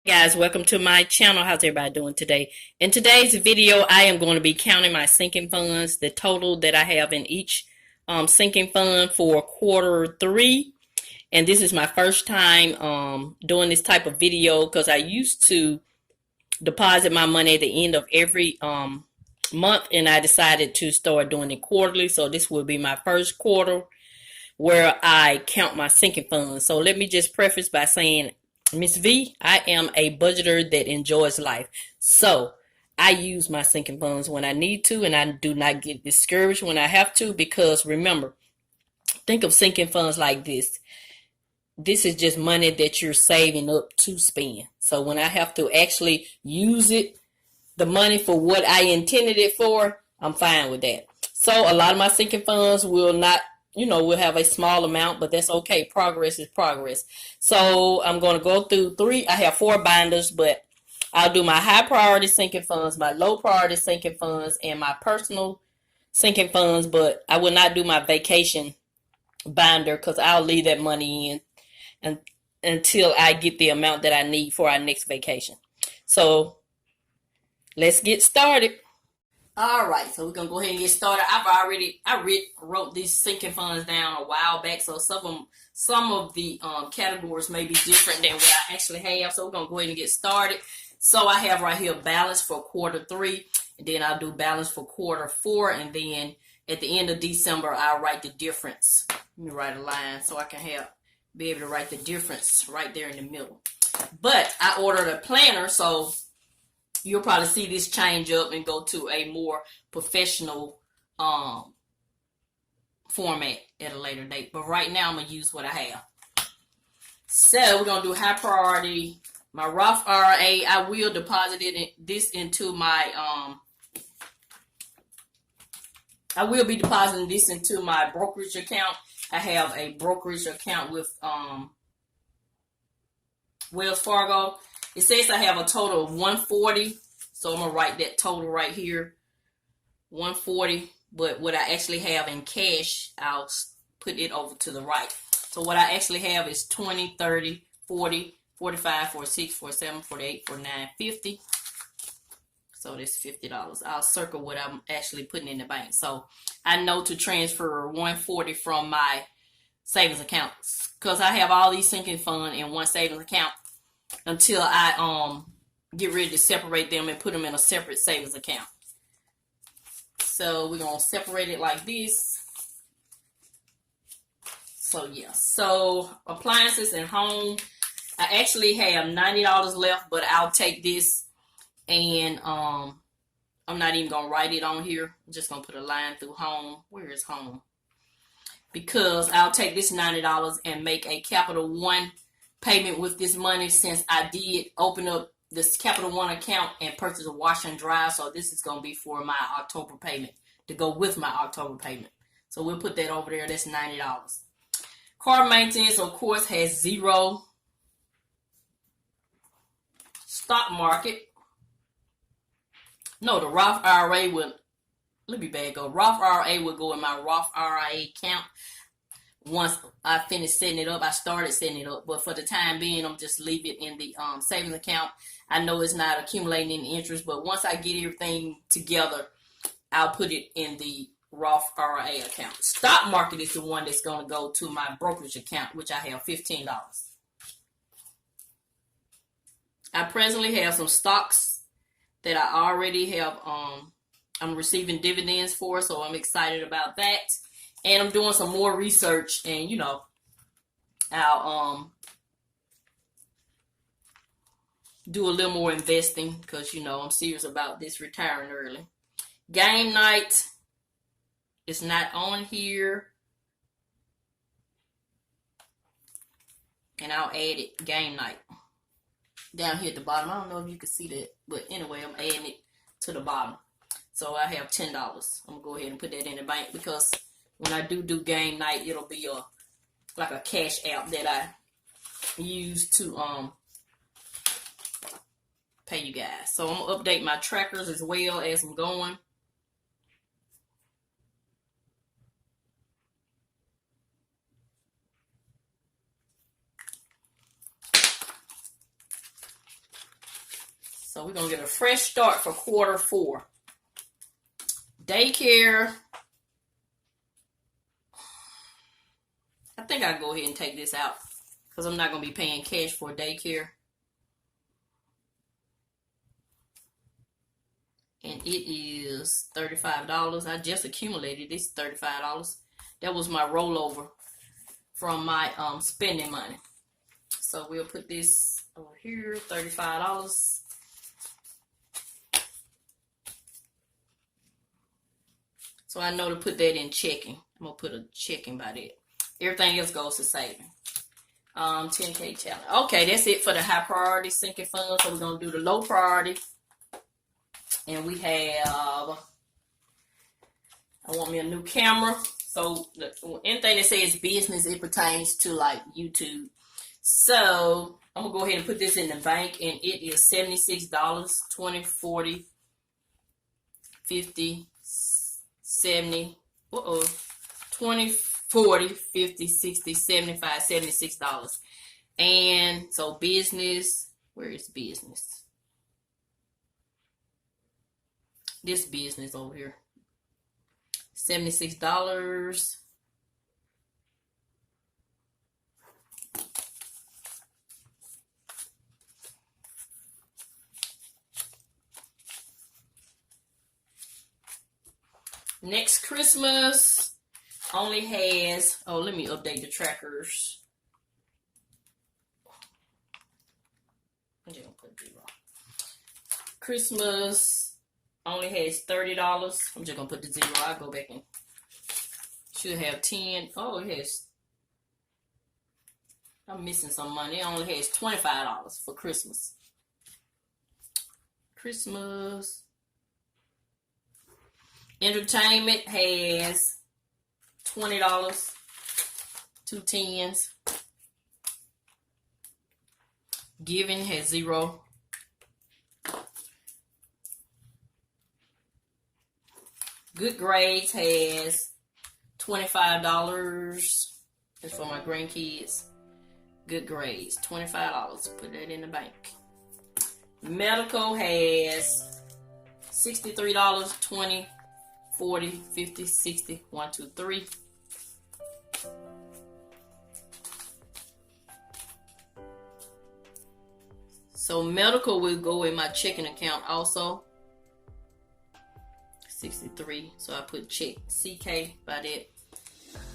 Guys, welcome to my channel. How's everybody doing today? In today's video, I am going to be counting my sinking funds, the total that I have in each sinking fund for quarter three. And this is my first time doing this type of video because I used to deposit my money at the end of every month, and I decided to start doing it quarterly. So this will be my first quarter where I count my sinking funds. So let me just preface by saying, Miss V, I am a budgeter that enjoys life. So I use my sinking funds when I need to, and I do not get discouraged when I have to, because remember, think of sinking funds like this. This is just money that you're saving up to spend. So when I have to actually use it, the money for what I intended it for, I'm fine with that. So a lot of my sinking funds will not, we'll have a small amount, but that's okay. Progress is progress. So I'm going to go through I have 4 binders, but I'll do my high priority sinking funds, my low priority sinking funds, and my personal sinking funds, but I will not do my vacation binder because I'll leave that money in until I get the amount that I need for our next vacation. So let's get started. All right, so we're gonna go ahead and get started. I wrote these sinking funds down a while back, so some of the categories may be different than what I actually have. So we're gonna go ahead and get started. So I have right here balance for quarter 3, and then I'll do balance for quarter 4, and then at the end of December I'll write the difference. Let me write a line so I can be able to write the difference right there in the middle. But I ordered a planner, so you'll probably see this change up and go to a more professional format at a later date. But right now, I'm going to use what I have. So we're going to do high priority. My Roth IRA, I will deposit this into my, I will be depositing this into my brokerage account. I have a brokerage account with Wells Fargo. It says I have a total of 140, so I'm going to write that total right here, 140, but what I actually have in cash, I'll put it over to the right. So what I actually have is 20, 30, 40, 45, 46, 47, 48, 49, 50. So that's $50. I'll circle what I'm actually putting in the bank. So I know to transfer 140 from my savings accounts because I have all these sinking funds in one savings account until I get ready to separate them and put them in a separate savings account. So we're going to separate it like this. So yeah, so appliances and home, I actually have $90 left, but I'll take this and I'm not even going to write it on here. I'm just going to put a line through home. Where is home? Because I'll take this $90 and make a Capital One payment with this money, since I did open up this Capital One account and purchase a washer and dryer. So this is going to be for my October payment, to go with my October payment. So we'll put that over there. That's $90. Car maintenance, of course, has 0. Stock market. No, the Roth IRA will, let me back up. Roth IRA will go in my Roth IRA account. Once I finish setting it up, I started setting it up, but for the time being, I'm just leave it in the savings account. I know it's not accumulating any interest, but once I get everything together, I'll put it in the Roth IRA account. Stock market is the one that's going to go to my brokerage account, which I have $15. I presently have some stocks that I already have, I'm receiving dividends for, so I'm excited about that. And I'm doing some more research, and I'll do a little more investing because I'm serious about this retiring early. Game night is not on here, and I'll add it, game night, down here at the bottom. I don't know if you can see that, but anyway, I'm adding it to the bottom. So I have $10. I'm gonna go ahead and put that in the bank because when I do game night, it'll be like a cash app that I use to pay you guys. So I'm gonna update my trackers as well as I'm going. So we're going to get a fresh start for quarter 4. Daycare. I think I'll go ahead and take this out because I'm not going to be paying cash for daycare. And it is $35. I just accumulated this $35. That was my rollover from my spending money. So we'll put this over here, $35. So I know to put that in checking. I'm going to put a checking by that. Everything else goes to saving. 10K challenge. Okay, that's it for the high priority sinking fund. So we're going to do the low priority. And we have, I want me a new camera. So anything that says business, it pertains to like YouTube. So I'm going to go ahead and put this in the bank. And it is $76, 20, 40, 50, 70, 20, 40, 50, 60, 75, $76. And so business, where is business? This business over here. $76. Next Christmas only has, oh, let me update the trackers. I'm just gonna put 0. Christmas only has $30. I'm just gonna put the 0. I'll go back and should have 10. Oh, it has, I'm missing some money. It only has $25 for Christmas. Christmas. Entertainment has $20, 2 10s. Giving has 0. Good Grades has $25. That's for my grandkids. Good Grades, $25. Put that in the bank. Medical has $63, 20, 40, 50, 60, 1, 2, 3. So medical will go in my checking account also. 63. So I put check CK by that.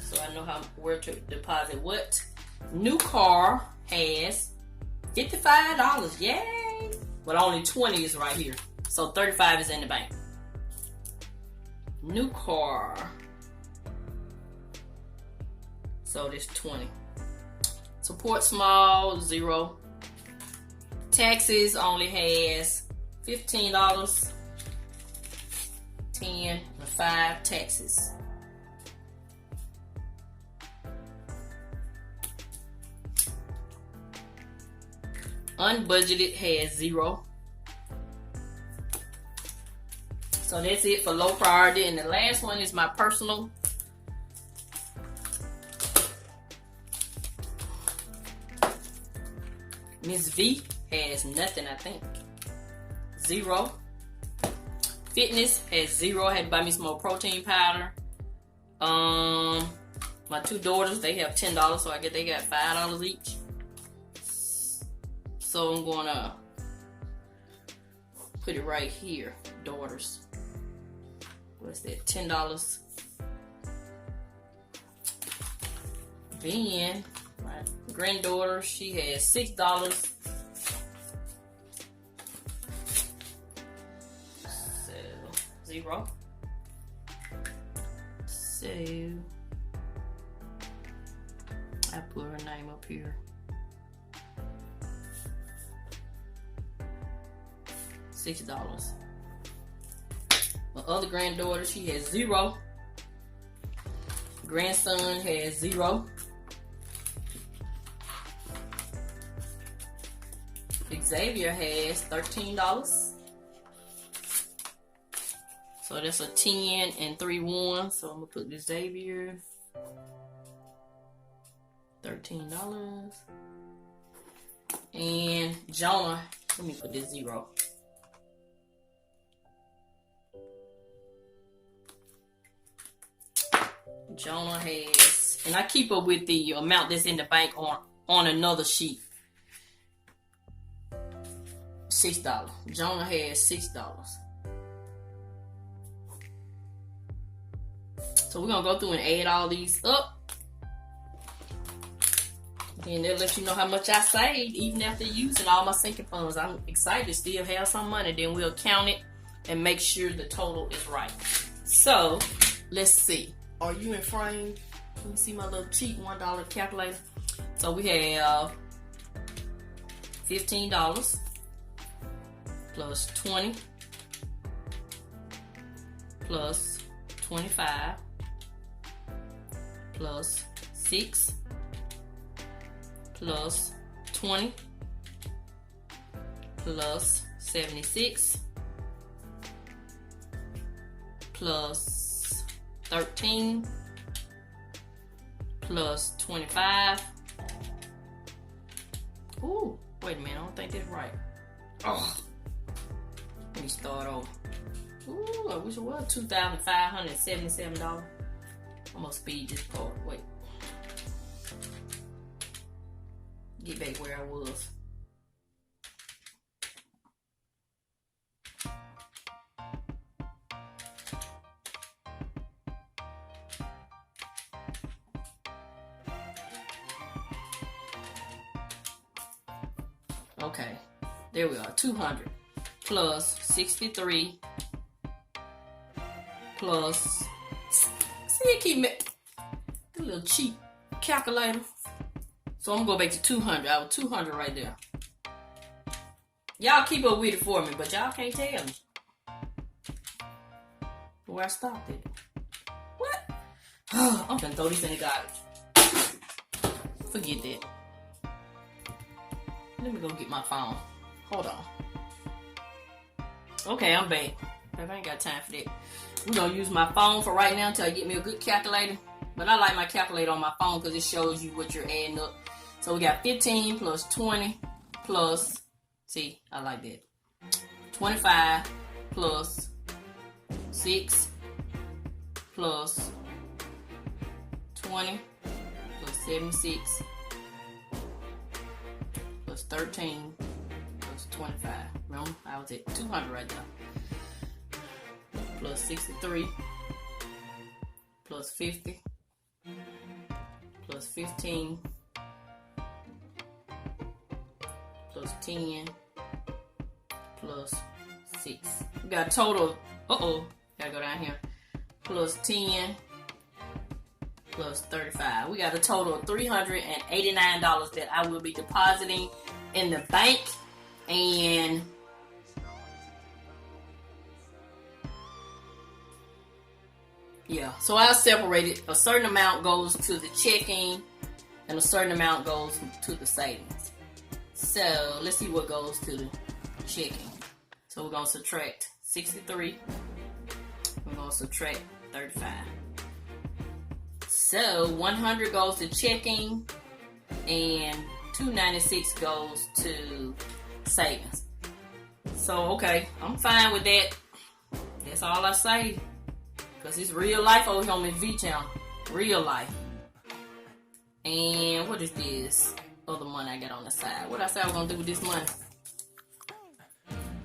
So I know where to deposit what. New car has $55. Yay! But only 20 is right here. So 35 is in the bank. New car. So this 20. Support small, 0. Taxes only has $15. 10 and 5 taxes. Unbudgeted has 0. So that's it for low priority. And the last one is my personal. Mrs Vee has nothing, I think. 0. Fitness has 0. I had to buy me some more protein powder. My 2 daughters, they have $10, so I guess they got $5 each. So I'm gonna put it right here, daughters. What's that? $10. Then my granddaughter, she has $6. So 0. So I put her name up here. $6. My other granddaughter, she has 0. Grandson has 0. Xavier has $13. So that's a 10 and 3 1. So I'm gonna put the Xavier. $13. And Jonah, let me put this 0. Jonah has, and I keep up with the amount that's in the bank on another sheet. $6. Jonah has $6. So we're gonna go through and add all these up. And they'll let you know how much I saved even after using all my sinking funds. I'm excited to still have some money. Then we'll count it and make sure the total is right. So let's see. Are you in frame? Let me see my little cheap $1 calculator. So we have $15 plus 20 plus 25 plus 6 plus 20 plus 76 plus 13 plus 25. Ooh, wait a minute, I don't think that's right. Oh, let me start over. Ooh, I wish it was $2,577. I'm gonna speed this part. Wait. Get back where I was. Okay, there we are. 200 plus 63 plus. See, it keep me a little cheap calculator. So I'm gonna go back to 200. I was 200 right there. Y'all keep up with it for me, but y'all can't tell me where I stopped it. What? I'm gonna throw this in the garbage. Forget that. Let me go get my phone. Hold on. Okay, I'm back. I ain't got time for that. We're gonna use my phone for right now until I get me a good calculator. But I like my calculator on my phone because it shows you what you're adding up. So we got 15 plus 20 plus, see, I like that. 25 plus 6 plus 20 plus 76 plus 13 plus 25. Remember, I was at 200 right there. Plus 63 plus 50 plus 15 plus 10 plus 6. We got a total of, gotta go down here, plus 10 plus 35. We got a total of $389 that I will be depositing in the bank. And yeah, so I'll separate it. A certain amount goes to the checking and a certain amount goes to the savings. So let's see what goes to the checking. So we're going to subtract 63. We're going to subtract 35. So 100 goes to checking and 296 goes to savings. So okay, I'm fine with that. That's all I say. Because it's real life over here on Mrs Vee channel. Real life. And what is this other money I got on the side? What I say I was going to do with this money?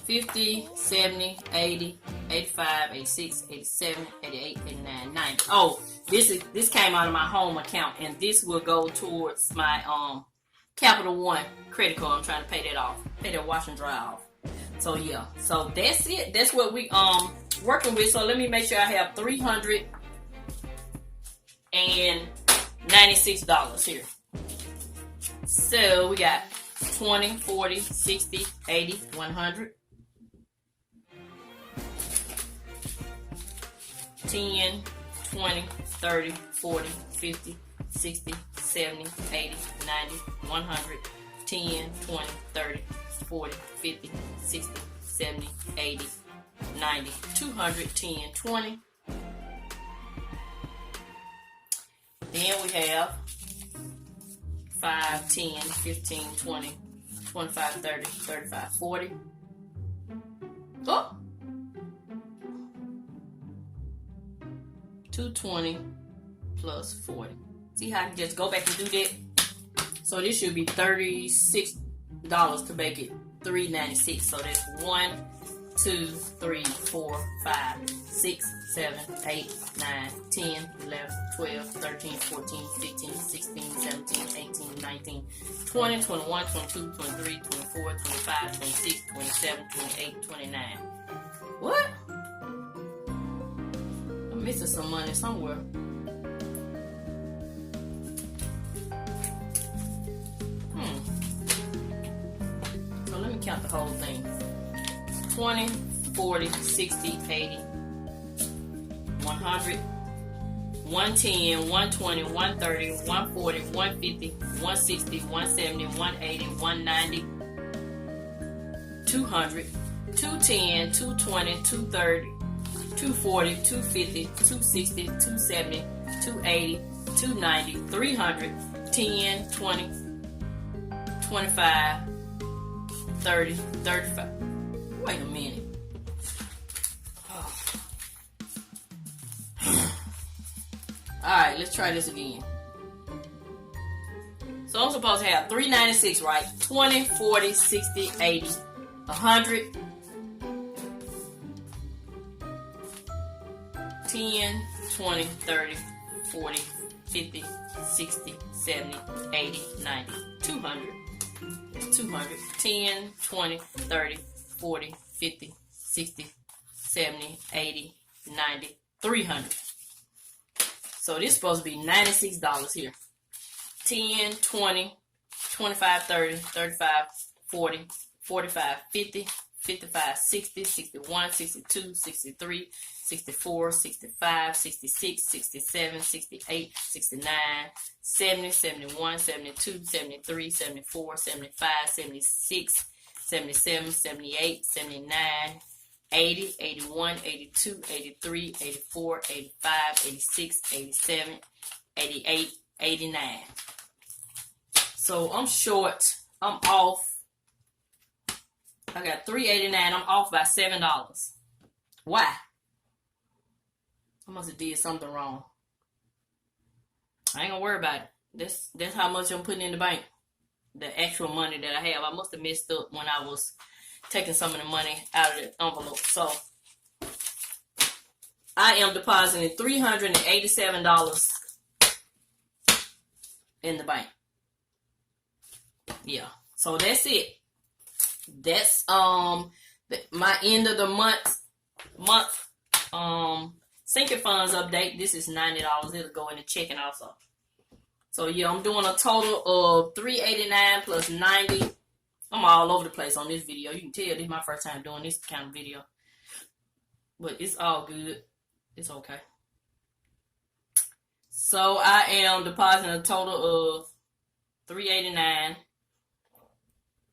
50, 70, 80, 85, 86, 87, 88, 89, 90. Oh, this came out of my home account. And this will go towards my Capital One credit card. I'm trying to pay that off. Pay that wash and dry off. So yeah. So that's it. That's what we working with. So let me make sure I have $396 here. So we got 20, 40, 60, 80, 100, 10, 20, 30, 40, 50, 60, 70, 80, 90, 100, 10, 20, 30, 40, 50, 60, 70, 80, 90, 200, 10, 20. Then we have 5, 10, 15, 20, 25, 30, 35, 40. Oh! 220 plus 40. See how I can just go back and do that? So this should be $36 to make it $3.96. So that's 1, 2, 3, 4, 5, 6, 7, 8, 9, 10, 11, 12, 13, 14, 15, 16, 17, 18, 19, 20, 21, 22, 23, 24, 25, 26, 27, 28, 29. What? I'm missing some money somewhere. So let me count the whole thing. 20, 40, 60, 80, 100, 110, 120, 130, 140, 150, 160, 170, 180, 190, 200, 210, 220, 230, 240, 250, 260, 270, 280, 290, 300, 10, 20, 25, 30, 35. Wait a minute. Alright, let's try this again. So I'm supposed to have $3.96, right? 20, 40, 60, 80, 100, 10, 20, 30, 40, 50, 60, 70, 80, 90, 200. It's 200. 10, 20, 30, 40, 50, 60, 70, 80, 90, 300. So this is supposed to be $96 here. 10, 20, 25, 30, 35, 40, 45, 50, 55, 60, 61, 62, 63, 64, 65, 66, 67, 68, 69, 70, 71, 72, 73, 74, 75, 76, 77, 78, 79, 80, 81, 82, 83, 84, 85, 86, 87, 88, 89. So I'm short. I'm off. I got $3.89. I'm off by $7. Why? I must have did something wrong. I ain't gonna worry about it. That's how much I'm putting in the bank. The actual money that I have. I must have messed up when I was taking some of the money out of the envelope. So I am depositing $387 in the bank. Yeah. So that's it. That's my end of the month sinking funds update. This is $90. It'll go in the checking also. So yeah, I'm doing a total of $389 plus $90. I'm all over the place on this video. You can tell this is my first time doing this kind of video. But it's all good. It's okay. So I am depositing a total of $389.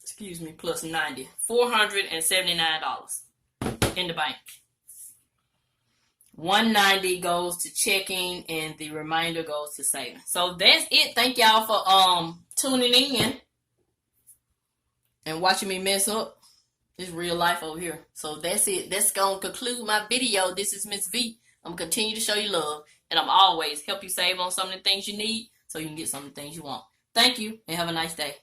Excuse me, plus $90. $479 in the bank. $190 goes to checking and the remainder goes to saving. So that's it. Thank y'all for tuning in and watching me mess up. It's real life over here. So that's it. That's gonna conclude my video. This is Miss V. I'm gonna continue to show you love, and I'm always help you save on some of the things you need so you can get some of the things you want. Thank you and have a nice day.